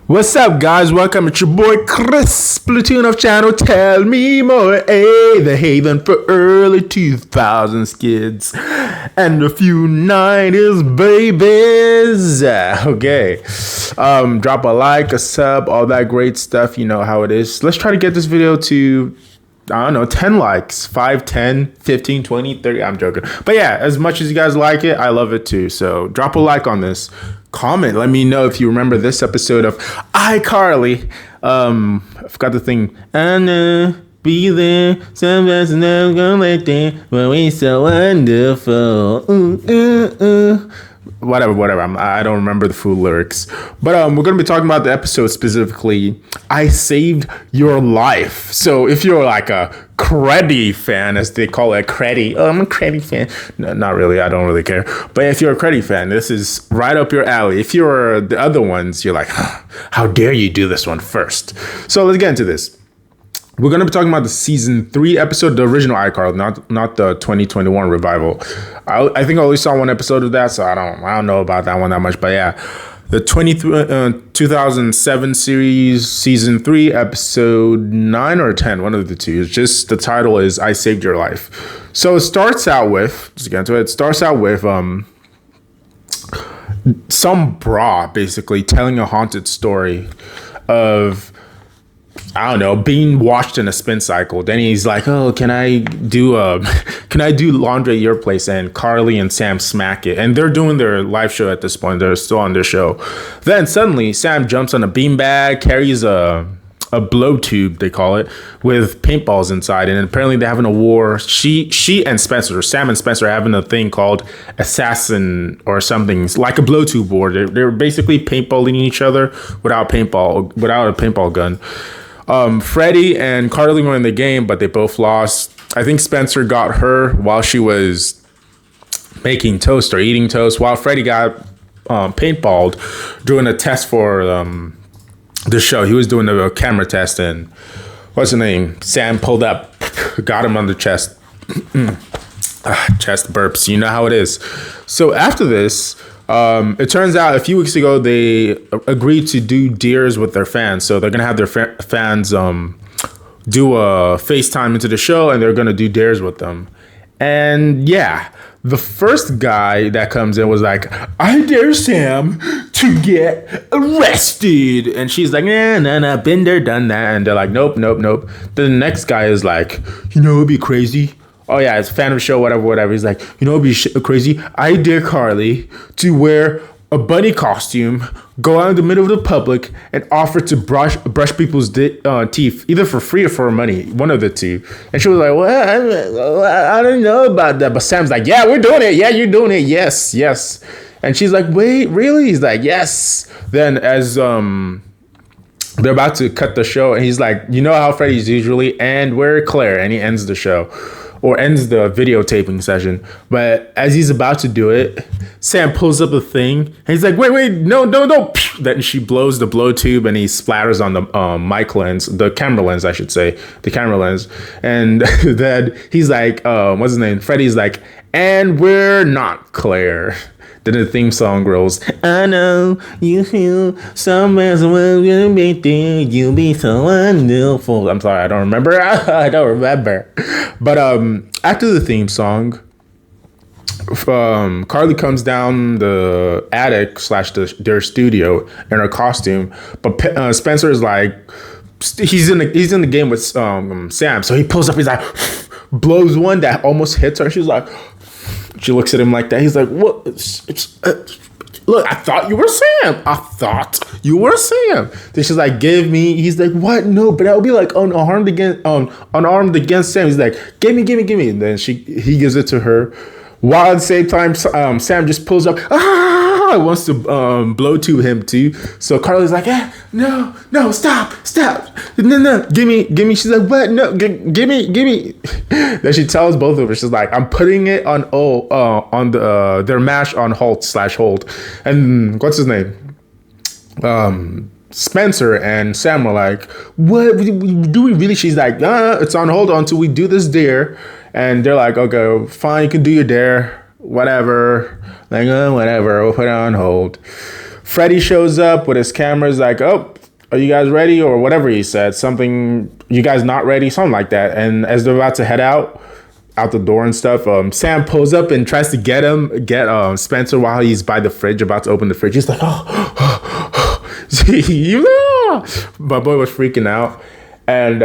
What's up, guys? Welcome. It's your boy Chris, Platoon of Channel. Tell me more. Hey, the haven for early 2000s kids and a few 90s babies. Okay. Drop a like, a sub, all that great stuff. You know how it is. Let's try to get this video to, I don't know, 10 likes, 5, 10, 15, 20, 30. I'm joking. But yeah, as much as you guys like it, I love it too. So drop a like on this. Comment. Let me know if you remember this episode of iCarly. I forgot the thing. I know, be there. Somebody's never gonna let there. But we so wonderful. Whatever. I don't remember the full lyrics. But we're going to be talking about the episode specifically. I saved your life. So if you're like a Freddie fan, as they call it, Freddie. Oh, I'm a Freddie fan. No, not really. I don't really care. But if you're a Freddie fan, this is right up your alley. If you're the other ones, you're like, how dare you do this one first? So let's get into this. We're going to be talking about the season 3 episode, the original iCarly, not the 2021 revival. I think I only saw one episode of that, so I don't know about that one that much. But yeah, the 2007 series, season 3, episode 9 or 10, one of the two. It's just, the title is I Saved Your Life. So it starts out with, some bra basically telling a haunted story of, I don't know, being washed in a spin cycle. Then he's like, oh, can I do laundry at your place? And Carly and Sam smack it. And they're doing their live show at this point. They're still on their show. Then suddenly Sam jumps on a beanbag, carries a blow tube, they call it, with paintballs inside. And apparently they're having a war. She and Spencer, Sam and Spencer, are having a thing called Assassin or something. It's like a blow tube war. They're basically paintballing each other without a paintball gun. Freddie and Carly were in the game, but they both lost. I think Spencer got her while she was making toast or eating toast, while Freddie got paintballed doing a test for the show. He was doing a camera test, and what's the name? Sam pulled up, got him on the chest. Chest burps. You know how it is. So after this, it turns out a few weeks ago they agreed to do dares with their fans. So they're gonna have their fans do a FaceTime into the show, and they're gonna do dares with them. And yeah, the first guy that comes in was like, I dare Sam to get arrested. And she's like, nah, been there, done that. And they're like, nope. Then the next guy is like, it'd be crazy. Oh yeah, it's a fan of the show, whatever. He's like, it'd be crazy. I dare Carly to wear a bunny costume, go out in the middle of the public, and offer to brush people's teeth, either for free or for money, one of the two. And she was like, well, I don't know about that. But Sam's like, yeah, we're doing it. Yeah, you're doing it. Yes. And she's like, wait, really? He's like, yes. Then as they're about to cut the show, and he's like, you know how Freddie's usually, and we're Claire, and he ends the show. Or ends the videotaping session. But as he's about to do it, Sam pulls up a thing, and he's like, wait, no. Then she blows the blow tube, and he splatters on the mic lens, the camera lens, I should say, the camera lens. And then he's like, what's his name? Freddie's like, and we're not Claire. Then the theme song rolls. I know you feel somewhere you'll be there. You'll be so wonderful. I'm sorry, I don't remember. But after the theme song, Carly comes down the attic / their studio in her costume. But Spencer is like, he's in the game with Sam. So he pulls up. He's like, blows one that almost hits her. She's like. She looks at him like that. He's like, what? Look, I thought you were Sam. Then she's like, give me. He's like, what? No, but that would be like unarmed against Sam. He's like, give me. And then he gives it to her. While at the same time, Sam just pulls up. Wants to blow to him too. So Carly's like, no, stop. No, give me. She's like, what? No, give me. Then she tells both of us, she's like, I'm putting it on their match on hold. And what's his name? Spencer and Sam were like, what do we really? She's like, it's on hold until we do this dare. And they're like, okay, fine, you can do your dare, whatever. Like, whatever, we'll put it on hold. Freddie shows up with his cameras like, oh, are you guys ready? Or whatever he said. Something, you guys not ready? Something like that. And as they're about to head out the door and stuff, Sam pulls up and tries to get Spencer while he's by the fridge, about to open the fridge. He's like, my boy was freaking out. And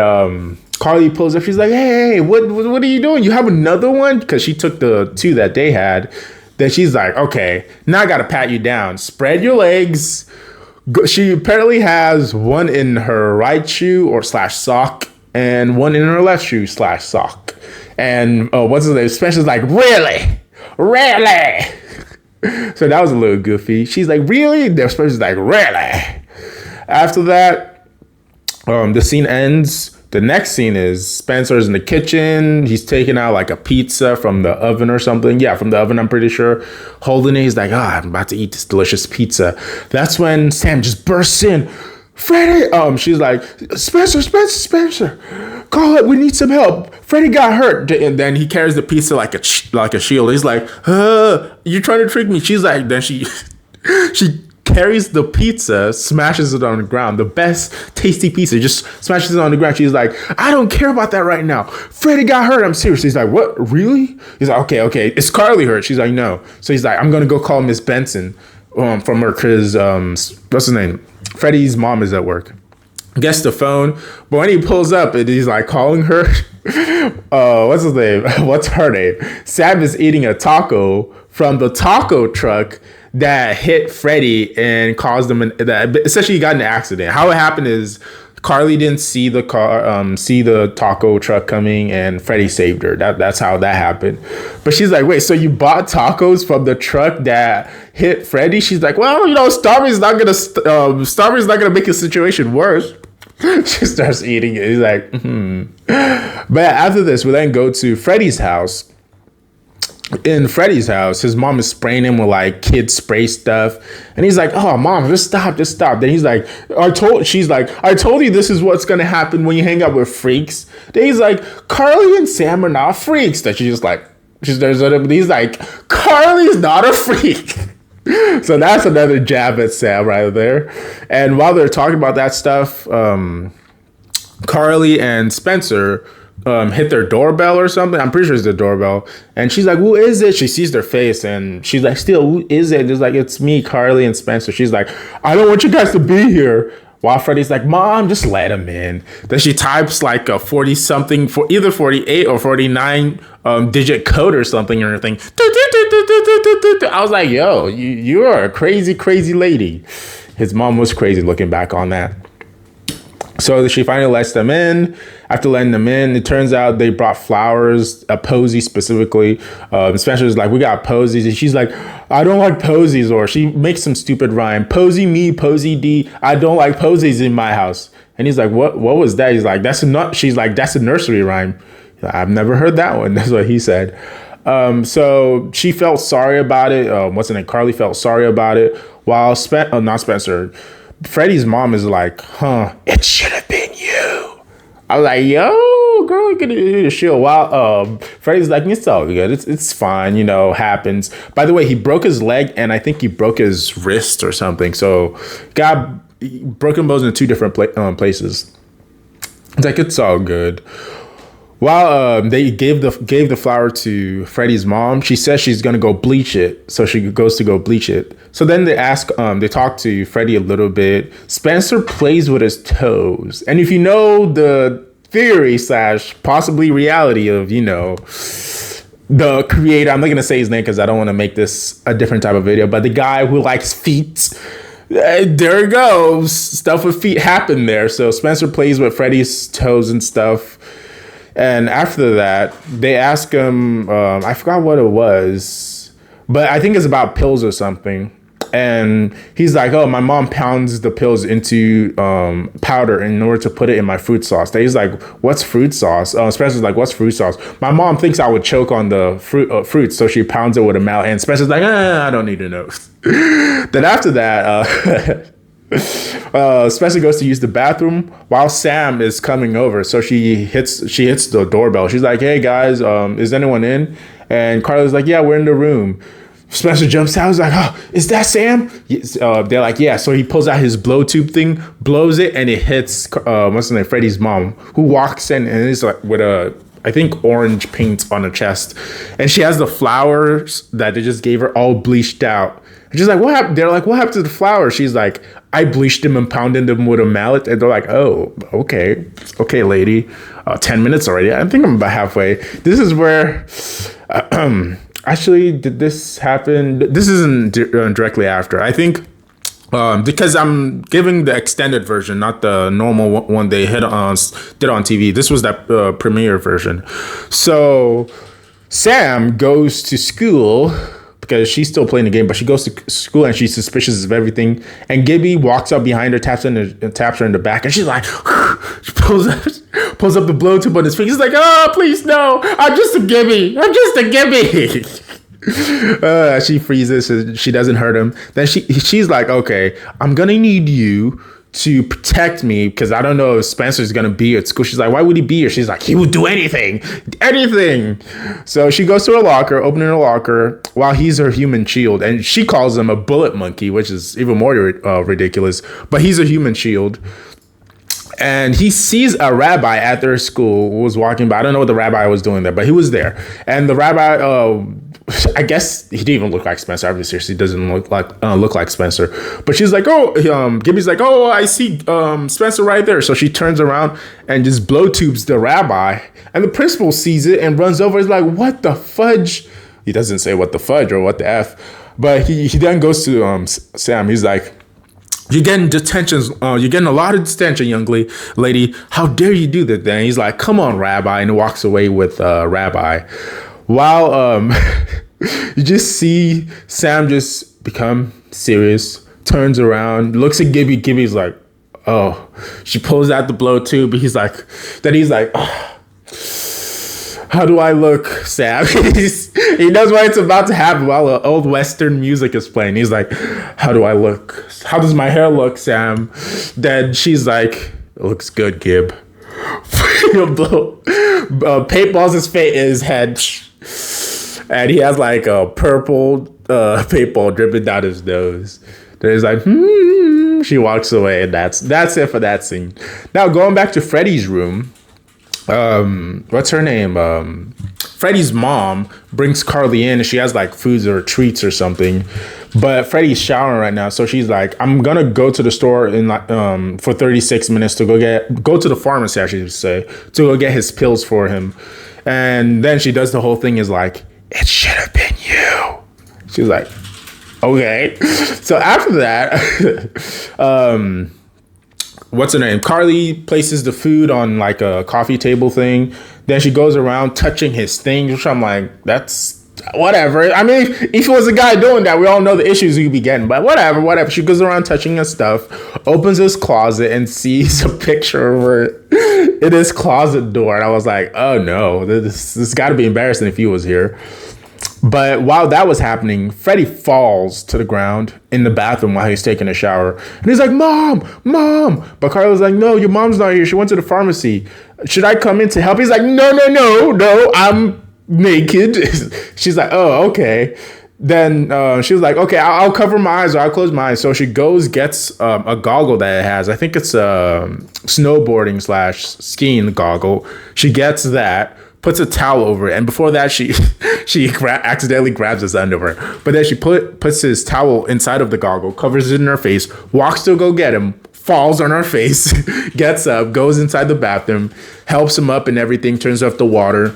Carly pulls up. She's like, hey, what are you doing? You have another one? Because she took the 2 that they had. Then she's like, okay, now I got to pat you down. Spread your legs. She apparently has one in her right shoe or slash sock and one in her left shoe slash sock. And what's his name? Spencer's like, really? So that was a little goofy. She's like, really? Then Spencer's like, really? After that, the scene ends. The next scene is Spencer's in the kitchen. He's taking out like a pizza from the oven or something. Yeah, from the oven, I'm pretty sure. Holding it. He's like, I'm about to eat this delicious pizza. That's when Sam just bursts in. Freddie! She's like, Spencer. Call it. We need some help. Freddie got hurt. And then he carries the pizza like a shield. He's like, you're trying to trick me. She's like, then she carries the pizza, smashes it on the ground. The best tasty pizza, just smashes it on the ground. She's like, I don't care about that right now. Freddie got hurt. I'm serious. He's like, what? Really? He's like, okay. Is Carly hurt? She's like, no. So he's like, I'm going to go call Miss Benson from her, because, what's his name? Freddie's mom is at work. Gets the phone, but when he pulls up and he's like calling her, what's his name? What's her name? Sam is eating a taco from the taco truck that hit Freddie and caused him essentially he got in an accident. How it happened is Carly didn't see the taco truck coming, and Freddie saved her. That's how that happened. But she's like, wait, so you bought tacos from the truck that hit Freddie? She's like, well, Starbury's not gonna make the situation worse. She starts eating it. He's like, But after this, we then go to Freddie's house. In Freddie's house, his mom is spraying him with like kid spray stuff, and he's like, oh mom, just stop. Then he's like, I told you this is what's gonna happen when you hang out with freaks. Then he's like, Carly and Sam are not freaks. That he's like, Carly's not a freak. So that's another jab at Sam right there. And while they're talking about that stuff, Carly and Spencer hit their doorbell or something. I'm pretty sure it's the doorbell. And she's like, who is it? She sees their face and she's like, still, who is it? It's like, it's me, Carly and Spencer. She's like, I don't want you guys to be here. While Freddie's like, Mom, just let him in. Then she types like a 40 something for either 48 or 49 digit code or something or anything. I was like, yo, you are a crazy, crazy lady. His mom was crazy looking back on that. So she finally lets them in. After letting them in, it turns out they brought flowers, a posy specifically. Spencer's like, we got posies. And she's like, I don't like posies. Or she makes some stupid rhyme. Posy me, posy D. I don't like posies in my house. And he's like, what was that? He's like, she's like, that's a nursery rhyme. I've never heard that one. That's what he said. So she felt sorry about it. Carly felt sorry about it. While not Spencer, Freddie's mom is like, it should have been you. I was like, yo, girl, you can do the shit. While Freddie's like, it's all good. It's fine, happens. By the way, he broke his leg and I think he broke his wrist or something. So got broken bones in 2 different places. It's like, it's all good. While they gave the flower to Freddie's mom, she says she's gonna go bleach it. So she goes to go bleach it. So then they talk to Freddie a little bit. Spencer plays with his toes. And if you know the theory / possibly reality of, the creator, I'm not gonna say his name because I don't want to make this a different type of video, but the guy who likes feet, there it goes. Stuff with feet happened there. So Spencer plays with Freddie's toes and stuff. And after that, they ask him, I forgot what it was, but I think it's about pills or something. And he's like, oh, my mom pounds the pills into powder in order to put it in my fruit sauce. Then he's like, what's fruit sauce? Spencer's like, what's fruit sauce? My mom thinks I would choke on the fruit, so she pounds it with a mallet. And Spencer's like, I don't need to know. Then after that, Spencer goes to use the bathroom while Sam is coming over. So she hits the doorbell. She's like, hey guys, is anyone in? And Carla's like, yeah, we're in the room. Spencer jumps out. He's like, "Oh, is that Sam?" Yes. They're like, "Yeah." So he pulls out his blow tube thing, blows it, and it hits what's her name, Freddie's mom, who walks in and is like with a, I think, orange paint on her chest, and she has the flowers that they just gave her all bleached out. And she's like, "What happened?" They're like, "What happened to the flowers?" She's like, "I bleached them and pounded them with a mallet." And they're like, "Oh, okay, lady. 10 minutes already. I think I'm about halfway." This is where. Actually, did this happen? This isn't directly after. I think because I'm giving the extended version, not the normal one they did on TV. This was that premiere version. So Sam goes to school because she's still playing the game, but she goes to school and she's suspicious of everything. And Gibby walks up behind her, taps her in the back, and she's like, she pulls up the blow tube on his face. He's like, "Oh, please no! I'm just a Gibby. She freezes. So she doesn't hurt him. Then she's like, "Okay, I'm gonna need you to protect me because I don't know if Spencer's gonna be at school." She's like, "Why would he be here?" She's like, "He would do anything." So she goes to her locker, opening her locker while he's her human shield, and she calls him a bullet monkey, which is even more ridiculous. But he's a human shield. And he sees a rabbi at their school who was walking by. I don't know what the rabbi was doing there, but he was there. And the rabbi, I guess he didn't even look like Spencer. Obviously, he doesn't look like Spencer. But she's like, "Oh," Gibby's like, "Oh, I see Spencer right there." So she turns around and just blow tubes the rabbi. And the principal sees it and runs over. He's like, "What the fudge?" He doesn't say what the fudge or what the F. But he then goes to Sam. He's like, "You're getting detention. You're getting a lot of detention, young lady. How dare you do that?" Then he's like, "Come on, Rabbi," and walks away with Rabbi. While you just see Sam just become serious, turns around, looks at Gibby. Gibby's like, "Oh." She pulls out the blow tube. He's like, "Oh. How do I look, Sam?" He knows what it's about to happen while the old Western music is playing. He's like, "How do I look? How does my hair look, Sam?" Then she's like, "It looks good, Gib." Paintballs his head. And he has like a purple paintball dripping down his nose. Then he's like, She walks away, and that's it for that scene. Now going back to Freddie's room. What's her name? Freddie's mom brings Carly in and she has like foods or treats or something, but Freddie's showering right now. So she's like, "I'm going to go to the store in for 36 minutes to go to the pharmacy, I should say, to go get his pills for him." And then she does the whole thing is like, "It should have been you." She's like, "Okay." So after that, what's her name? Carly places the food on like a coffee table thing. Then she goes around touching his things, which I'm like, that's whatever. I mean, if it was a guy doing that, we all know the issues he'd be getting, but whatever. She goes around touching his stuff, opens his closet and sees a picture of her in his closet door. And I was like, oh no, this got to be embarrassing if he was here. But while that was happening, Freddie falls to the ground in the bathroom while he's taking a shower. And he's like, Mom. But Carly was like, "No, your mom's not here. She went to the pharmacy. Should I come in to help?" He's like, No, I'm naked. She's like, "Oh, okay." Then she was like, "Okay, I'll cover my eyes or I'll close my eyes." So she gets a goggle that it has. I think it's a snowboarding / skiing goggle. She gets that, puts a towel over it, and before that she accidentally grabs his underwear. But then she puts his towel inside of the goggle, covers it in her face, walks to go get him, falls on her face, gets up, goes inside the bathroom, helps him up and everything, turns off the water,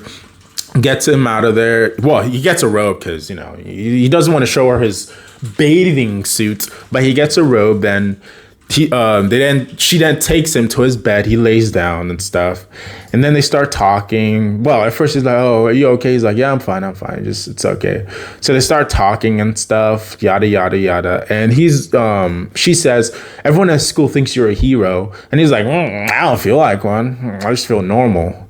gets him out of there. Well, he gets a robe because, he doesn't want to show her his bathing suit, but he gets a robe. Then she then takes him to his bed. He lays down and stuff, and then they start talking. Well, at first he's like, "Oh, are you okay?" He's like, "Yeah, I'm fine. Just it's okay." So they start talking and stuff, yada yada yada. And she says, "Everyone at school thinks you're a hero," and he's like, "I don't feel like one. I just feel normal."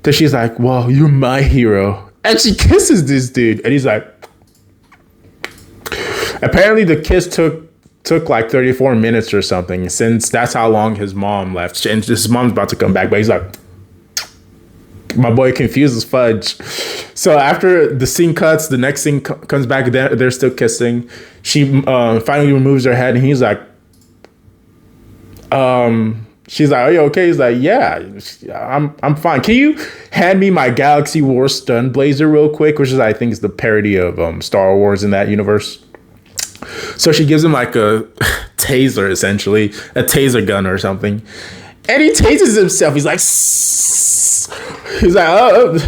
Then she's like, "Well, you're my hero," and she kisses this dude, and he's like, apparently the kiss took like 34 minutes or something, since that's how long his mom left. And his mom's about to come back, but he's like, My boy confuses fudge. So after the scene cuts, the next scene comes back. They're still kissing. She finally removes her head, and he's like, she's like, "Are you okay?" He's like, "Yeah, I'm fine. Can you hand me my Galaxy Wars stun blazer real quick?" Which is, I think, is the parody of Star Wars in that universe. So she gives him like a taser, essentially a taser gun or something, and he tases himself. He's like, "Oh."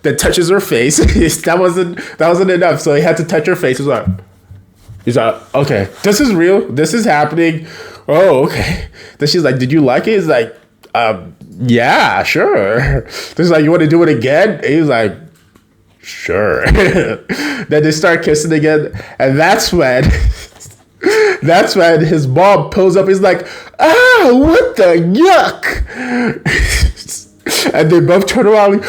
That touches her face. that wasn't enough. So he had to touch her face. He's like, "Okay, this is real. This is happening." Oh, okay. Then she's like, "Did you like it?" He's like, "Yeah, sure." She's like, "You want to do it again?" He's like, "Sure." Then they start kissing again, and that's when his mom pulls up. He's like, what the yuck?" And they both turn around like,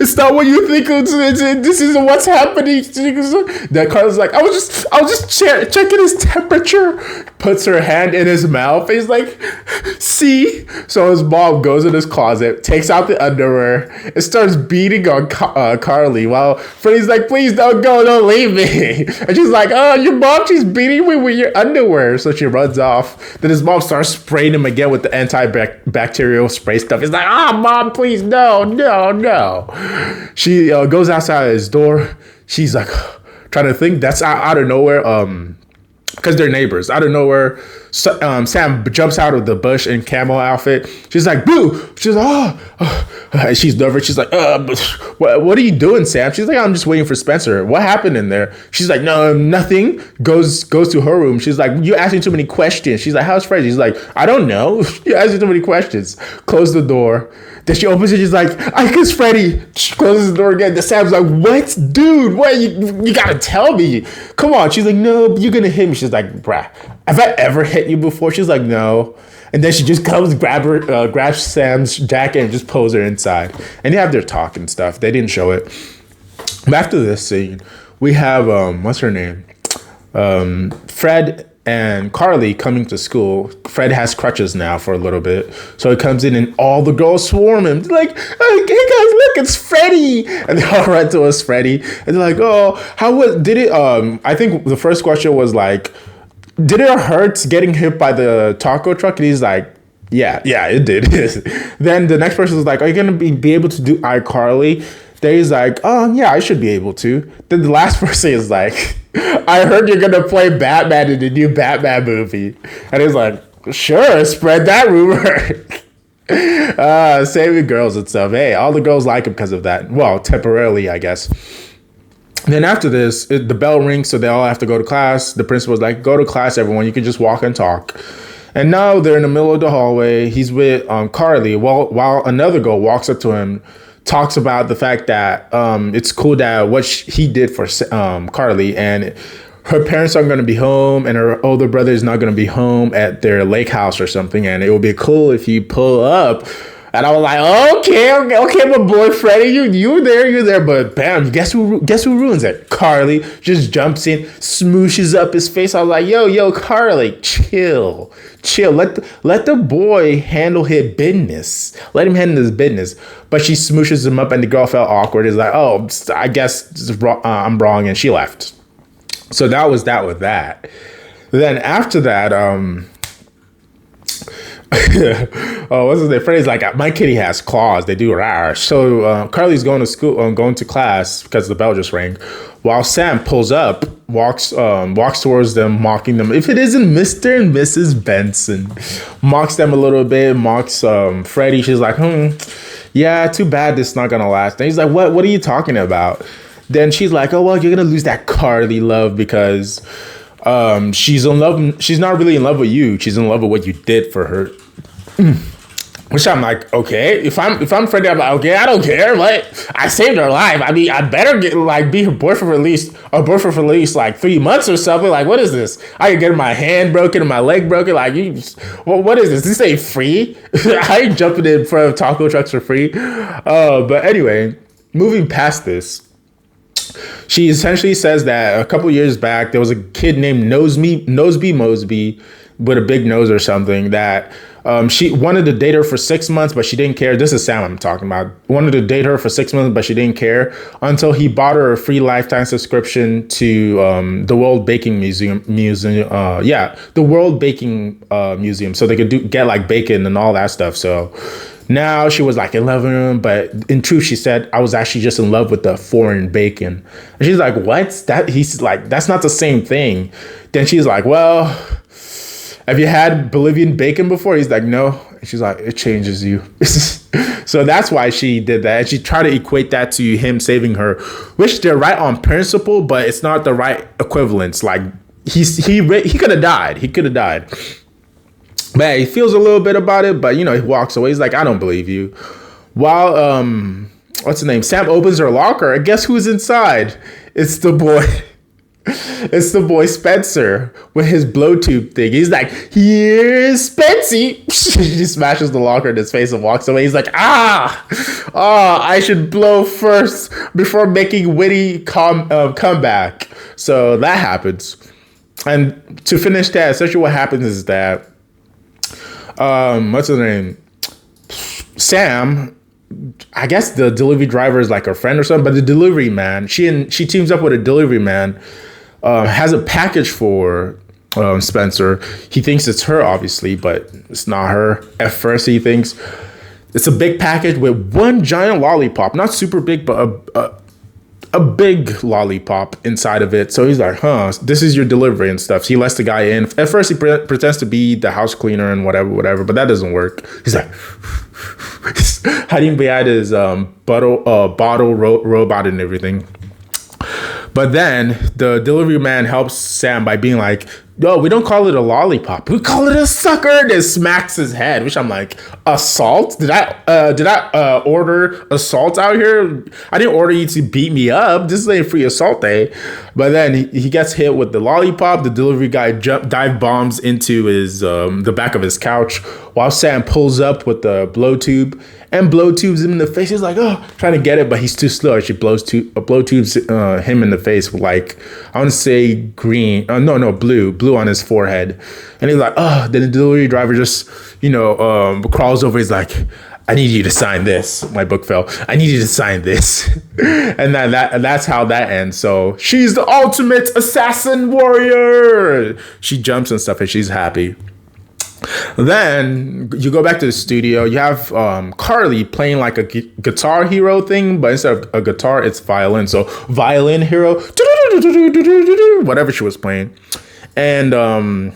it's not what you think. This isn't what's happening. That Carla's like, I was just checking his temperature. Puts her hand in his mouth. He's like, see? So his mom goes in his closet, takes out the underwear, and starts beating on Carly. While Freddie's like, please don't go, don't leave me. And she's like, your mom, she's beating me with your underwear. So she runs off. Then his mom starts spraying him again with the antibacterial spray stuff. He's like, mom, please, no. She goes outside his door. She's like trying to think. That's out of nowhere. Because they're neighbors. Out of nowhere, Sam jumps out of the bush in camo outfit. She's like, boo! She's like, and she's nervous. She's like, what are you doing, Sam? She's like, I'm just waiting for Spencer. What happened in there? She's like, no, nothing. Goes to her room. She's like, you're asking too many questions. She's like, how's Freddie? She's like, I don't know. You're asking too many questions. Close the door. Then she opens it. She's like, I kiss Freddie. She closes the door again. The Sam's like, what? Dude, what? You gotta tell me. Come on. She's like, no, you're gonna hit me. She's like, bruh, have I ever hit you before? She's like, no. And then she just comes, grabs Sam's jacket and just pulls her inside. And they have their talk and stuff. They didn't show it. But after this scene, we have, what's her name? Fred and Carly coming to school. Fred has crutches now for a little bit. So he comes in and all the girls swarm him. They're like, hey guys, look, it's Freddie. And they all run to us, Freddie. And they're like, I think the first question was like, did it hurt getting hit by the taco truck? And he's like, yeah, it did. Then the next person was like, are you going to be able to do iCarly? Then he's like, yeah, I should be able to. Then the last person is like, I heard you're going to play Batman in the new Batman movie. And he's like, sure, spread that rumor. Saving girls and stuff. Hey, all the girls like him because of that. Well, temporarily, I guess. Then after this, the bell rings, so they all have to go to class. The principal's like, go to class, everyone. You can just walk and talk. And now they're in the middle of the hallway. He's with Carly while another girl walks up to him, talks about the fact that it's cool that what he did for Carly, and her parents aren't going to be home, and her older brother is not going to be home at their lake house or something, and it would be cool if you pull up. And I was like, okay, my boy Freddie, you're there, but bam, guess who ruins it? Carly just jumps in, smooshes up his face. I was like, yo, Carly, chill. Let the boy handle his business. Let him handle his business. But she smooshes him up, and the girl felt awkward. It's like, oh, I guess I'm wrong, and she left. So that was that with that. Then after that, what's his name? Freddie's like, my kitty has claws. They do rawr. So Carly's going to school, going to class because the bell just rang. While Sam pulls up, walks towards them, mocking them. If it isn't Mr. and Mrs. Benson, mocks them a little bit. Mocks Freddie. She's like, yeah, too bad this is not gonna last. And he's like, what are you talking about? Then she's like, oh well, you're gonna lose that Carly love because she's in love. She's not really in love with you. She's in love with what you did for her. Which I'm like, okay. If I'm Freddie, I'm like, okay, I don't care. Like, I saved her life. I mean, I better be her boyfriend for at least like 3 months or something. Like, what is this? I could get my hand broken and my leg broken. Like, what is this? This ain't free. I ain't jumping in front of taco trucks for free. But anyway, moving past this. She essentially says that a couple years back, there was a kid named Noseby Mosby with a big nose or something that she wanted to date her for 6 months, but she didn't care. This is Sam I'm talking about. Wanted to date her for 6 months, but she didn't care until he bought her a free lifetime subscription to the World Baking Museum. The World Baking Museum, so they could get like bacon and all that stuff. So now she was like in love with him, but in truth, she said, I was actually just in love with the foreign bacon. And she's like, what? He's like, that's not the same thing. Then she's like, well, have you had Bolivian bacon before? He's like, no. And she's like, it changes you. So that's why she did that. And she tried to equate that to him saving her, which they're right on principle, but it's not the right equivalence. Like he could have died. He could have died. But he feels a little bit about it, but he walks away. He's like, I don't believe you. While what's the name? Sam opens her locker, and guess who's inside? It's the boy. It's the boy Spencer with his blow tube thing. He's like, here's Spency. She smashes the locker in his face and walks away. He's like, I should blow first before making witty comeback. So that happens. And to finish that, essentially what happens is that what's his name? Sam, I guess the delivery driver is like her friend or something, but the delivery man, she teams up with a delivery man, has a package for Spencer. He thinks it's her, obviously, but it's not her. At first, he thinks it's a big package with one giant lollipop, not super big, but a big lollipop inside of it. So he's like, this is your delivery and stuff. So he lets the guy in. At first, he pretends to be the house cleaner and whatever, but that doesn't work. He's like, hiding behind his bottle robot and everything. But then the delivery man helps Sam by being like, yo, we don't call it a lollipop. We call it a sucker. And it smacks his head, which I'm like, assault? Did I order assault out here? I didn't order you to beat me up. This ain't free assault, eh? But then he gets hit with the lollipop. The delivery guy dive bombs into his the back of his couch while Sam pulls up with the blow tube and blow tubes him in the face. He's like, trying to get it, but he's too slow. She blow tubes him in the face with like, I want to say green. Blue on his forehead. And he's like, then the delivery driver just, crawls over. He's like, I need you to sign this. My book fell. I need you to sign this. And that's how that ends. So she's the ultimate assassin warrior. She jumps and stuff and she's happy. Then you go back to the studio. You have Carly playing like a guitar hero thing, but instead of a guitar, it's violin. So violin hero, whatever she was playing. And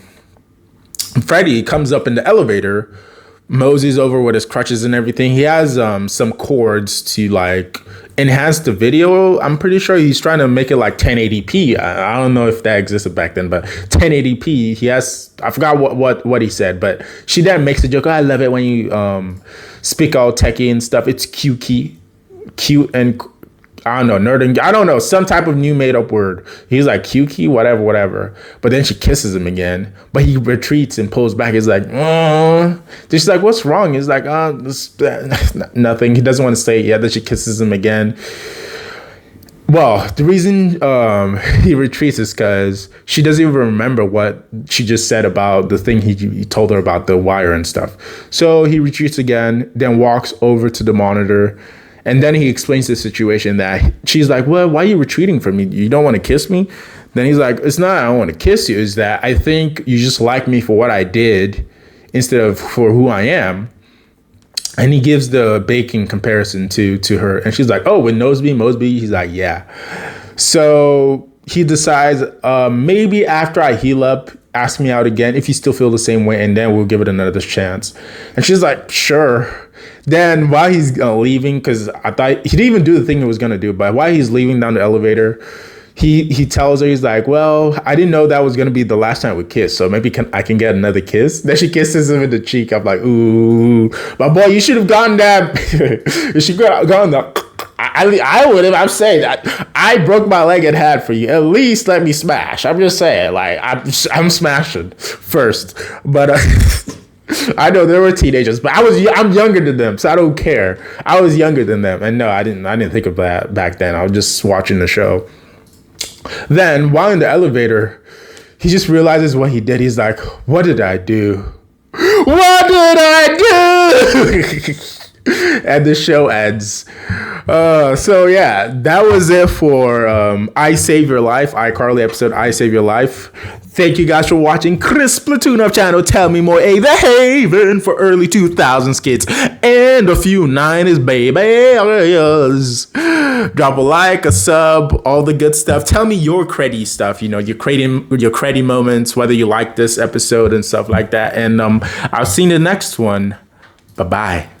Freddie comes up in the elevator, moseys over with his crutches and everything. He has some cords to like enhance the video. I'm pretty sure he's trying to make it like 1080p. I don't know if that existed back then, but 1080p. He has, I forgot what he said, but she then makes a joke. I love it when you speak all techie and stuff. It's cute and I don't know, nerding. I don't know, some type of new made up word. He's like cute, whatever. But then she kisses him again, but he retreats and pulls back. He's like, she's like, what's wrong? He's like, nothing. He doesn't want to say it yet. Then she kisses him again. Well, the reason he retreats is because she doesn't even remember what she just said about the thing he told her about the wire and stuff. So he retreats again, then walks over to the monitor. And then he explains the situation that she's like, well, why are you retreating from me? You don't want to kiss me? Then he's like, it's not I don't want to kiss you. It's that I think you just like me for what I did instead of for who I am. And he gives the baking comparison to her. And she's like, oh, with Mosby? He's like, yeah. So he decides maybe after I heal up, ask me out again if you still feel the same way. And then we'll give it another chance. And she's like, sure. Then while he's leaving, because I thought he didn't even do the thing he was going to do, but while he's leaving down the elevator, he tells her, he's like, well, I didn't know that was going to be the last time we kiss, so maybe I can get another kiss. Then she kisses him in the cheek. I'm like, ooh, my boy, you should have gone that. You should have gone that. I would have. I'm saying that I broke my leg and had for you. At least let me smash. I'm just saying, like, I'm smashing first, but. I know they were teenagers, but I'm younger than them, so I don't care. I was younger than them, and no, I didn't think of that back then. I was just watching the show. Then, while in the elevator, he just realizes what he did. He's like, what did I do? What did I do? And the show ends. So yeah, that was it for I Save Your Life, iCarly episode I Save Your Life. Thank you guys for watching Chris Platoon of channel Tell Me More, the haven for early 2000s kids and a few 90s babies. Drop a like, a sub, all the good stuff. Tell me your creddy stuff, your creddy moments, whether you like this episode and stuff like that. And I'll see you in the next one. Bye-bye.